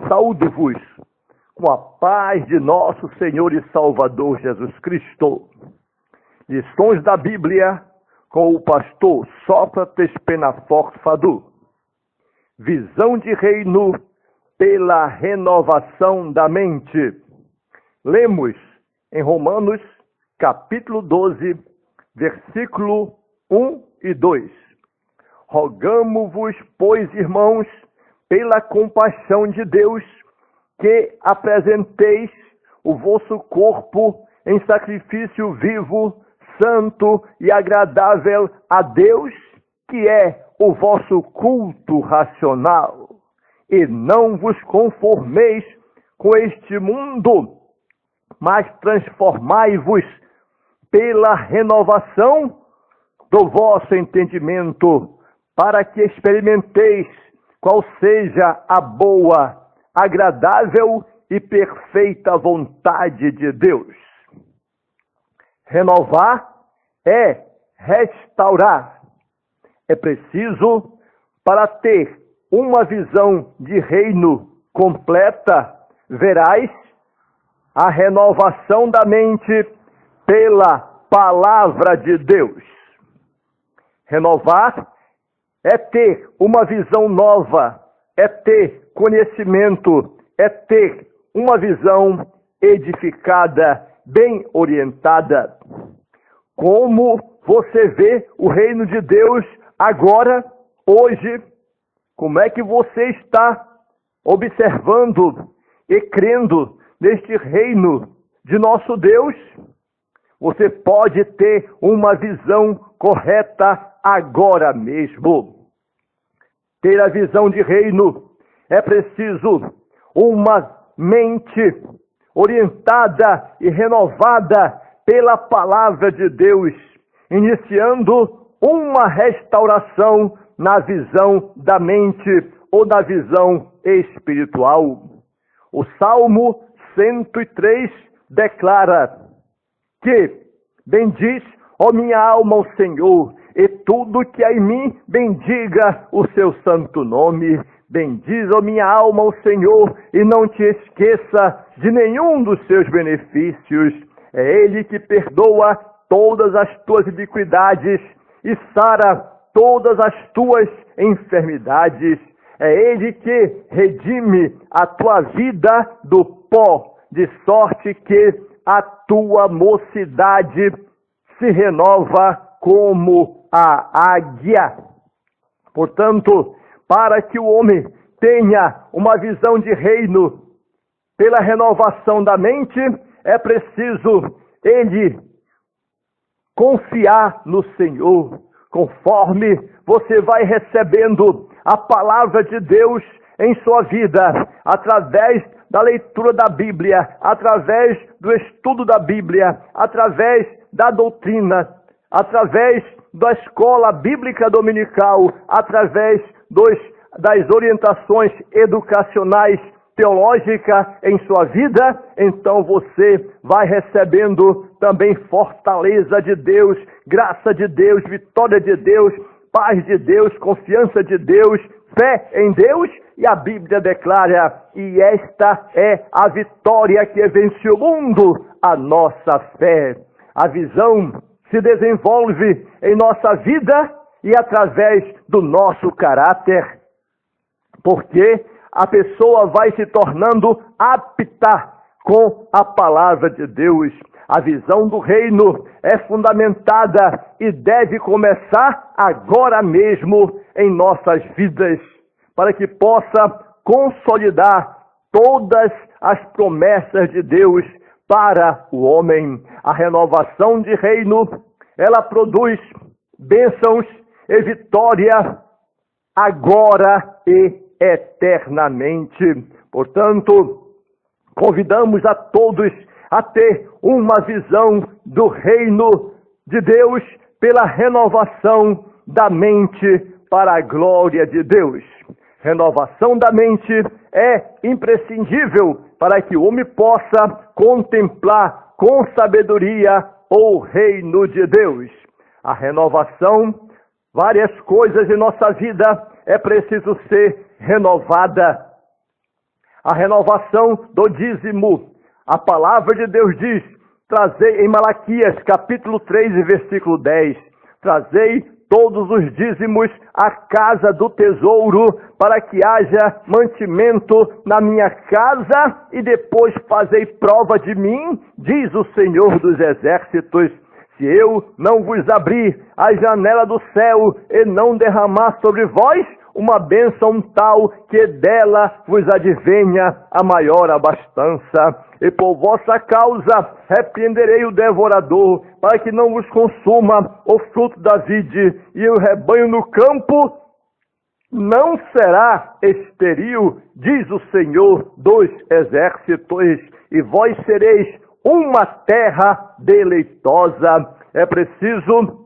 Saúdo-vos com a paz de nosso Senhor e Salvador Jesus Cristo. Lições da Bíblia com o pastor Sócrates Penaforte Fadu. Visão de reino pela renovação da mente. Lemos em Romanos, capítulo 12, versículo 1 e 2. Rogamo-vos, pois, irmãos, pela compaixão de Deus, que apresenteis o vosso corpo em sacrifício vivo, santo e agradável a Deus, que é o vosso culto racional. E não vos conformeis com este mundo, mas transformai-vos pela renovação do vosso entendimento, para que experimenteis qual seja a boa, agradável e perfeita vontade de Deus. Renovar é restaurar. É preciso, para ter uma visão de reino completa, verais, a renovação da mente pela palavra de Deus. Renovar é ter uma visão nova, é ter conhecimento, é ter uma visão edificada, bem orientada. Como você vê o reino de Deus agora, hoje? Como é que você está observando e crendo neste reino de nosso Deus? Você pode ter uma visão correta agora mesmo. Ter a visão de reino é preciso uma mente orientada e renovada pela palavra de Deus, iniciando uma restauração na visão da mente ou na visão espiritual. O Salmo 103 declara que: bendiz, ó minha alma, o Senhor, e tudo que há em mim bendiga o seu santo nome. Bendiz, ó minha alma, o Senhor, e não te esqueça de nenhum dos seus benefícios. É Ele que perdoa todas as tuas iniquidades e sara todas as tuas enfermidades. É Ele que redime a tua vida do pó, de sorte que a tua mocidade se renova como a águia. Portanto, para que o homem tenha uma visão de reino pela renovação da mente, é preciso ele confiar no Senhor. Conforme você vai recebendo a palavra de Deus em sua vida, através da leitura da Bíblia, através do estudo da Bíblia, através da doutrina, através da escola bíblica dominical, através das orientações educacionais teológicas em sua vida, então você vai recebendo também fortaleza de Deus, graça de Deus, vitória de Deus, paz de Deus, confiança de Deus, fé em Deus, e a Bíblia declara: e esta é a vitória que vence o mundo, a nossa fé. A visão se desenvolve em nossa vida e através do nosso caráter, porque a pessoa vai se tornando apta com a palavra de Deus. A visão do reino é fundamentada e deve começar agora mesmo em nossas vidas, para que possa consolidar todas as promessas de Deus para o homem. A renovação de reino, ela produz bênçãos e vitória agora e eternamente. Portanto, convidamos a todos a ter uma visão do reino de Deus pela renovação da mente para a glória de Deus. Renovação da mente é imprescindível para que o homem possa contemplar com sabedoria o reino de Deus. A renovação, várias coisas em nossa vida é preciso ser renovada. a renovação do dízimo. A palavra de Deus diz, trazei em Malaquias capítulo 3 e versículo 10, trazei todos os dízimos à casa do tesouro, para que haja mantimento na minha casa, e depois fazei prova de mim, diz o Senhor dos Exércitos. Se eu não vos abrir a janela do céu e não derramar sobre vós uma bênção tal que dela vos advenha a maior abastança. E por vossa causa repreenderei o devorador, para que não vos consuma o fruto da vide, e o rebanho no campo não será estéril, diz o Senhor dos Exércitos, e vós sereis uma terra deleitosa. É preciso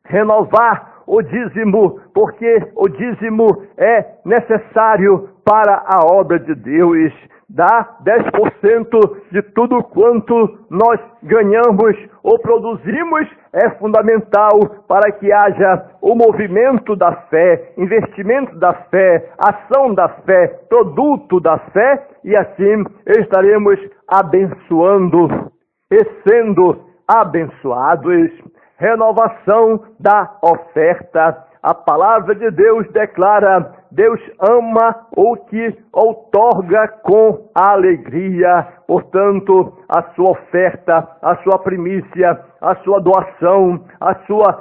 renovar o dízimo, porque o dízimo é necessário para a obra de Deus. Dá 10% de tudo quanto nós ganhamos ou produzimos, é fundamental para que haja o movimento da fé, investimento da fé, ação da fé, produto da fé, e assim estaremos abençoando e sendo abençoados. Renovação da oferta. A palavra de Deus declara, Deus ama o que outorga com alegria. Portanto, a sua oferta, a sua primícia, a sua doação,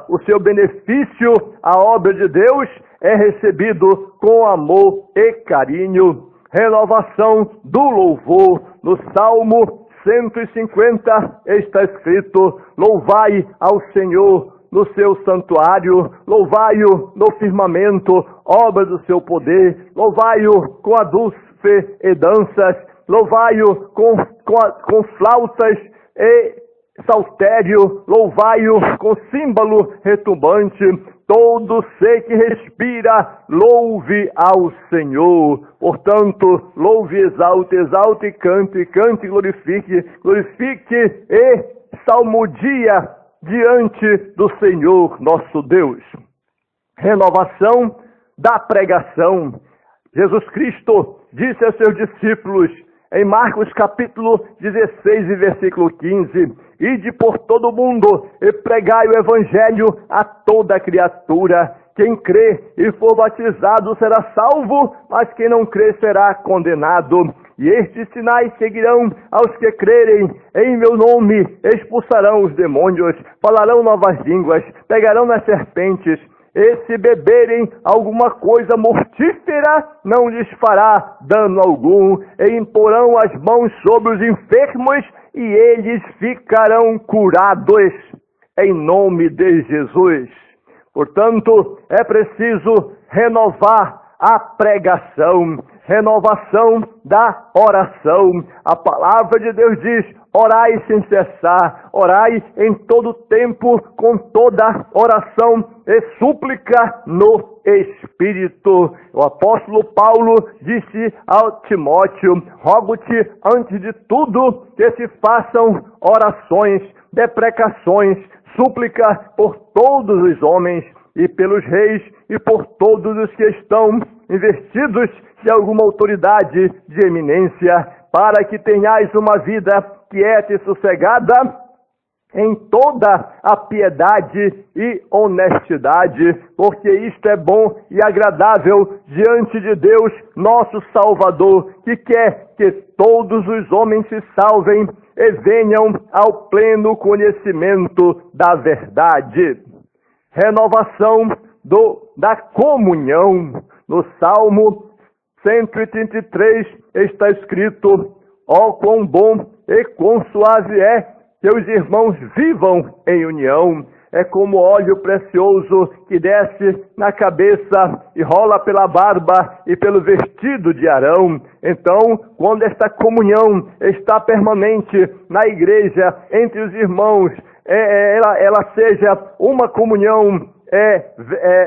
o seu benefício à obra de Deus é recebido com amor e carinho. Renovação do louvor. No Salmo 150 está escrito, louvai ao Senhor no seu santuário, louvai-o no firmamento, obra do seu poder, louvai-o com a dulce e danças, louvai-o com flautas e saltério, louvai-o com símbolo retumbante. Todo ser que respira, louve ao Senhor. Portanto, louve, exalte, cante, glorifique e salmodia diante do Senhor nosso Deus. Renovação da pregação. Jesus Cristo disse aos seus discípulos, em Marcos capítulo 16 e versículo 15, ide por todo o mundo e pregai o evangelho a toda criatura. Quem crê e for batizado será salvo, mas quem não crê será condenado. E estes sinais seguirão aos que crerem. Em meu nome expulsarão os demônios, falarão novas línguas, pegarão nas serpentes. E se beberem alguma coisa mortífera, não lhes fará dano algum. E imporão as mãos sobre os enfermos, e eles ficarão curados. Em nome de Jesus. Portanto, é preciso renovar a pregação, renovação da oração. A palavra de Deus diz, orai sem cessar, orai em todo tempo, com toda oração e súplica no Espírito. O apóstolo Paulo disse ao Timóteo, rogo-te antes de tudo que se façam orações, deprecações, súplica por todos os homens e pelos reis e por todos os que estão investidos de alguma autoridade de eminência, para que tenhais uma vida quieta e sossegada em toda a piedade e honestidade, porque isto é bom e agradável diante de Deus, nosso Salvador, que quer que todos os homens se salvem e venham ao pleno conhecimento da verdade. Renovação da comunhão. No Salmo 133 está escrito, ó quão bom e quão suave é que os irmãos vivam em união. É como óleo precioso que desce na cabeça e rola pela barba e pelo vestido de Arão. Então, quando esta comunhão está permanente na igreja, entre os irmãos, ela seja uma comunhão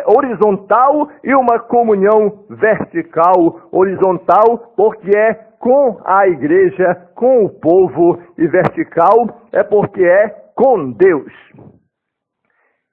horizontal e uma comunhão vertical. Horizontal porque é com a igreja, com o povo, e vertical é porque é com Deus.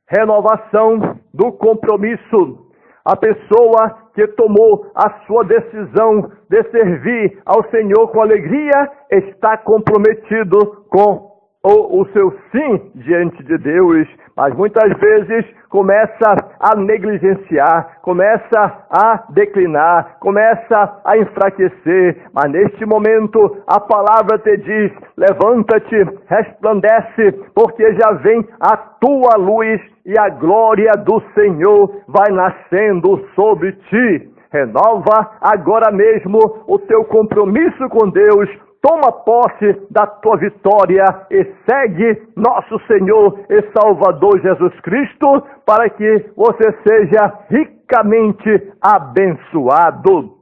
Renovação do compromisso. A pessoa que tomou a sua decisão de servir ao Senhor com alegria, está comprometido com o seu sim diante de Deus, mas muitas vezes começa a negligenciar, começa a declinar, começa a enfraquecer. Mas neste momento a palavra te diz: levanta-te, resplandece, porque já vem a tua luz e a glória do Senhor vai nascendo sobre ti. Renova agora mesmo o teu compromisso com Deus. Toma posse da tua vitória e segue nosso Senhor e Salvador Jesus Cristo, para que você seja ricamente abençoado.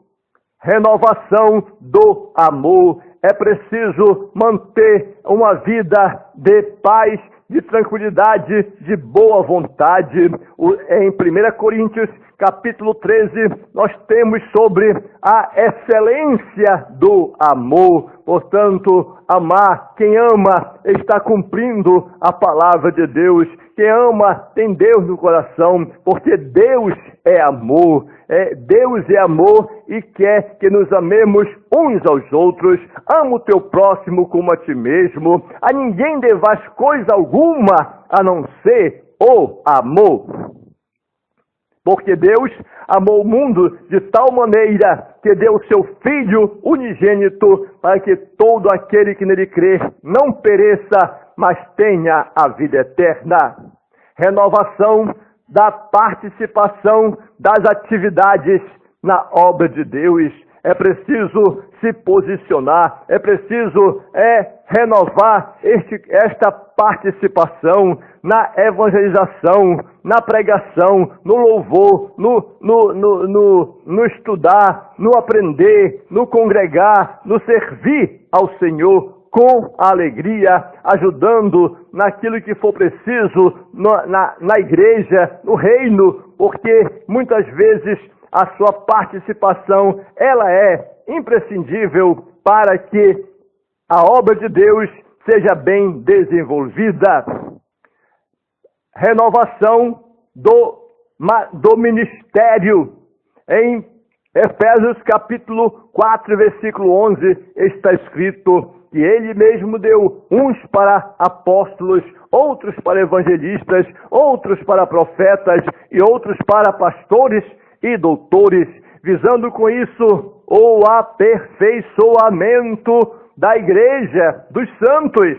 Renovação do amor. É preciso manter uma vida de paz, de tranquilidade, de boa vontade. Em 1 Coríntios, capítulo 13, nós temos sobre a excelência do amor. Portanto, amar, quem ama está cumprindo a palavra de Deus. Quem ama tem Deus no coração, porque Deus é amor. Deus é amor e quer que nos amemos uns aos outros. Ama o teu próximo como a ti mesmo. A ninguém devas coisa alguma a não ser o amor. Porque Deus amou o mundo de tal maneira que deu o seu Filho unigênito para que todo aquele que nele crê não pereça, mas tenha a vida eterna. Renovação da participação das atividades na obra de Deus. É preciso se posicionar, é preciso renovar esta participação na evangelização, na pregação, no louvor, no estudar, no aprender, no congregar, no servir ao Senhor com alegria, ajudando naquilo que for preciso na igreja, no reino, porque muitas vezes a sua participação ela é imprescindível para que a obra de Deus seja bem desenvolvida. Renovação do ministério. Em Efésios capítulo 4, versículo 11, está escrito que ele mesmo deu uns para apóstolos, outros para evangelistas, outros para profetas e outros para pastores e doutores, visando com isso o aperfeiçoamento da igreja, dos santos,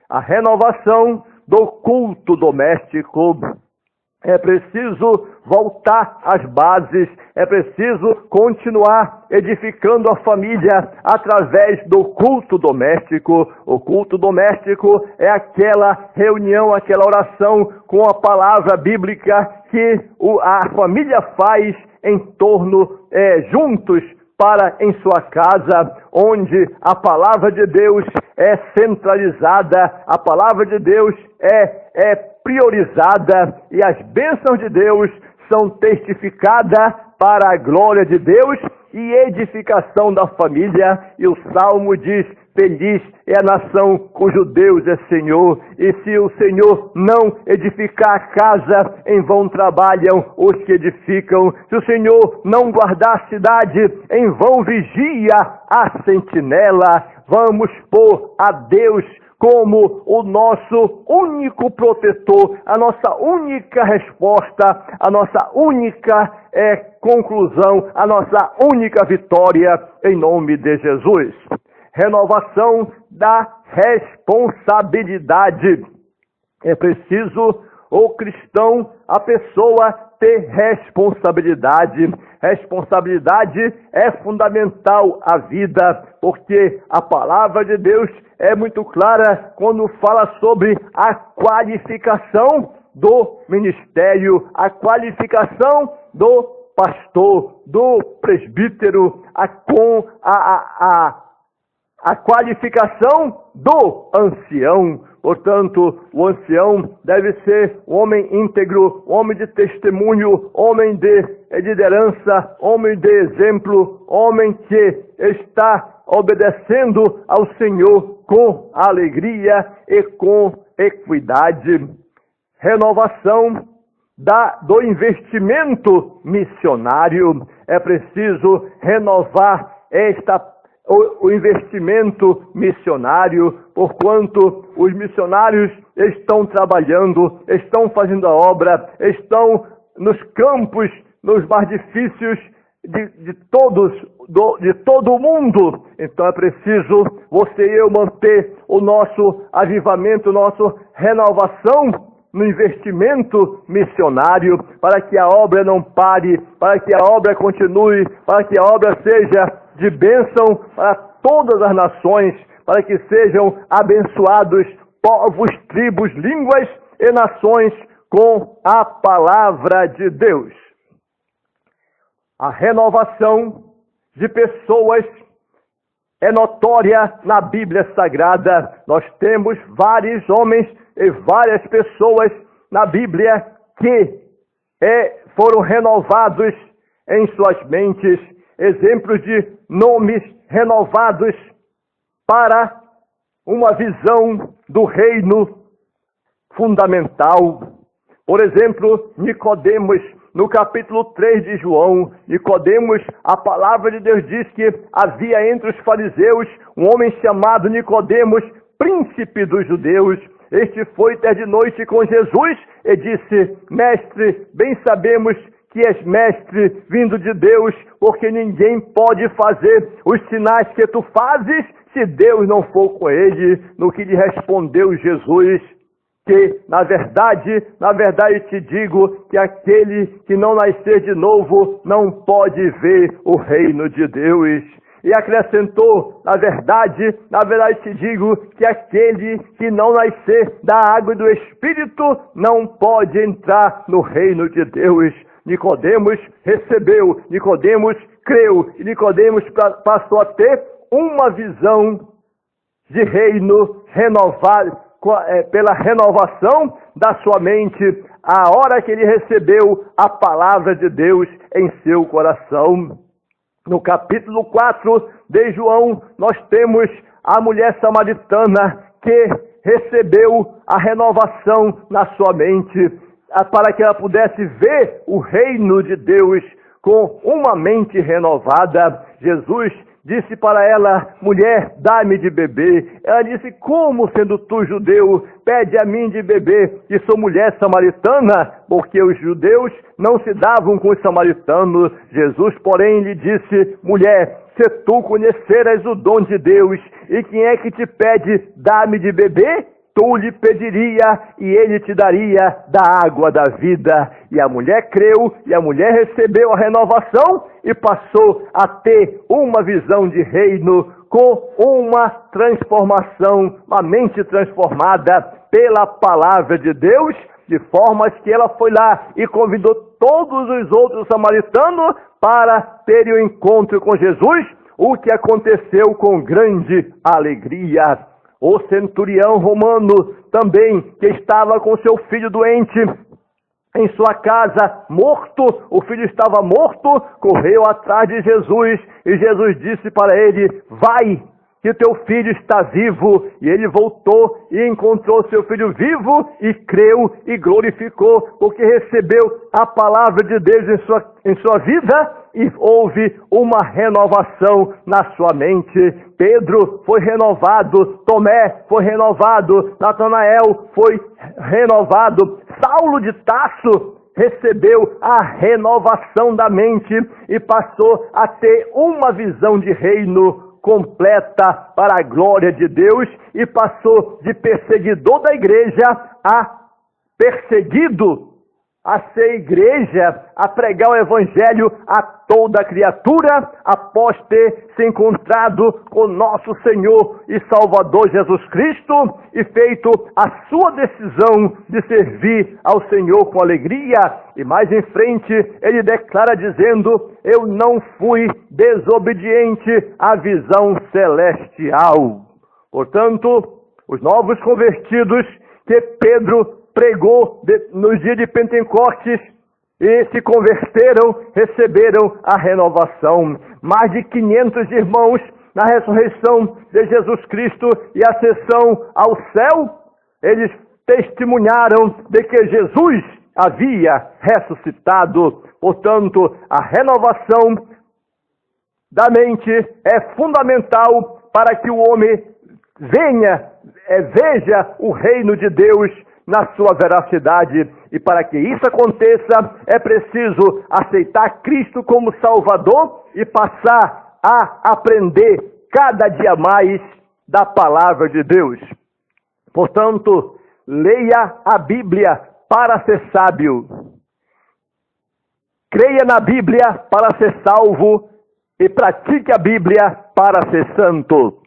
a renovação do culto doméstico. É preciso voltar às bases, é preciso continuar edificando a família através do culto doméstico. O culto doméstico é aquela reunião, aquela oração com a palavra bíblica que a família faz em torno, juntos, em sua casa, onde a palavra de Deus é centralizada, a palavra de Deus é priorizada e as bênçãos de Deus são testificadas para a glória de Deus e edificação da família. E o Salmo diz: feliz é a nação cujo Deus é Senhor. E se o Senhor não edificar a casa, em vão trabalham os que edificam. Se o Senhor não guardar a cidade, em vão vigia a sentinela. Vamos pôr a Deus como o nosso único protetor, a nossa única resposta, a nossa única conclusão, a nossa única vitória, em nome de Jesus. Renovação da responsabilidade. É preciso o cristão, a pessoa, ter responsabilidade. Responsabilidade é fundamental à vida, porque a palavra de Deus é muito clara quando fala sobre a qualificação do ministério, a qualificação do pastor, do presbítero, a qualificação do ancião. Portanto, o ancião deve ser um homem íntegro, homem de testemunho, homem de liderança, homem de exemplo, homem que está obedecendo ao Senhor com alegria e com equidade. Renovação do investimento missionário. É preciso renovar o investimento missionário, porquanto os missionários estão trabalhando, estão fazendo a obra, estão nos campos, nos mais difíceis de todo o mundo. Então é preciso você e eu manter o nosso avivamento, nossa renovação no investimento missionário, para que a obra não pare, para que a obra continue, para que a obra seja de bênção para todas as nações, para que sejam abençoados povos, tribos, línguas e nações com a palavra de Deus. A renovação de pessoas é notória na Bíblia Sagrada. Nós temos vários homens e várias pessoas na Bíblia que foram renovados em suas mentes, exemplos de nomes renovados para uma visão do reino fundamental. Por exemplo, Nicodemos, no capítulo 3 de João, Nicodemos, a palavra de Deus diz que havia entre os fariseus um homem chamado Nicodemos, príncipe dos judeus. Este foi ter de noite com Jesus e disse: Mestre, bem sabemos que és mestre vindo de Deus, porque ninguém pode fazer os sinais que tu fazes se Deus não for com ele. No que lhe respondeu Jesus, que, na verdade te digo que aquele que não nascer de novo não pode ver o reino de Deus. E acrescentou, na verdade te digo que aquele que não nascer da água e do Espírito não pode entrar no reino de Deus. Nicodemos recebeu, Nicodemos creu, e Nicodemos passou a ter uma visão de reino renovado, pela renovação da sua mente, a hora que ele recebeu a palavra de Deus em seu coração. No capítulo 4 de João, nós temos a mulher samaritana que recebeu a renovação na sua mente, para que ela pudesse ver o reino de Deus com uma mente renovada. Jesus disse para ela: mulher, dá-me de beber. Ela disse: como, sendo tu judeu, pede a mim de beber, que sou mulher samaritana? Porque os judeus não se davam com os samaritanos. Jesus, porém, lhe disse: mulher, se tu conheceras o dom de Deus, e quem é que te pede, dá-me de beber? Tu lhe pediria, e ele te daria da água da vida. E a mulher creu, e a mulher recebeu a renovação, e passou a ter uma visão de reino, com uma transformação, uma mente transformada pela palavra de Deus, de formas que ela foi lá e convidou todos os outros samaritanos para terem o encontro com Jesus, o que aconteceu com grande alegria. O centurião romano também, que estava com seu filho doente em sua casa, morto, o filho estava morto, correu atrás de Jesus, e Jesus disse para ele: vai, que teu filho está vivo. E ele voltou e encontrou seu filho vivo, e creu e glorificou, porque recebeu a palavra de Deus em sua vida, e houve uma renovação na sua mente. Pedro foi renovado, Tomé foi renovado, Natanael foi renovado, Saulo de Tarso recebeu a renovação da mente e passou a ter uma visão de reino completa para a glória de Deus, e passou de perseguidor da igreja a perseguido, a ser igreja, a pregar o evangelho a toda criatura, após ter se encontrado com nosso Senhor e Salvador Jesus Cristo e feito a sua decisão de servir ao Senhor com alegria. E mais em frente ele declara dizendo: eu não fui desobediente à visão celestial. Portanto, os novos convertidos que Pedro pregou nos dias de Pentecostes e se converteram, receberam a renovação. Mais de 500 irmãos na ressurreição de Jesus Cristo e ascensão ao céu, eles testemunharam de que Jesus havia ressuscitado. Portanto, a renovação da mente é fundamental para que o homem veja o reino de Deus na sua veracidade. E para que isso aconteça, é preciso aceitar Cristo como Salvador e passar a aprender cada dia mais da palavra de Deus. Portanto, leia a Bíblia para ser sábio. Creia na Bíblia para ser salvo e pratique a Bíblia para ser santo.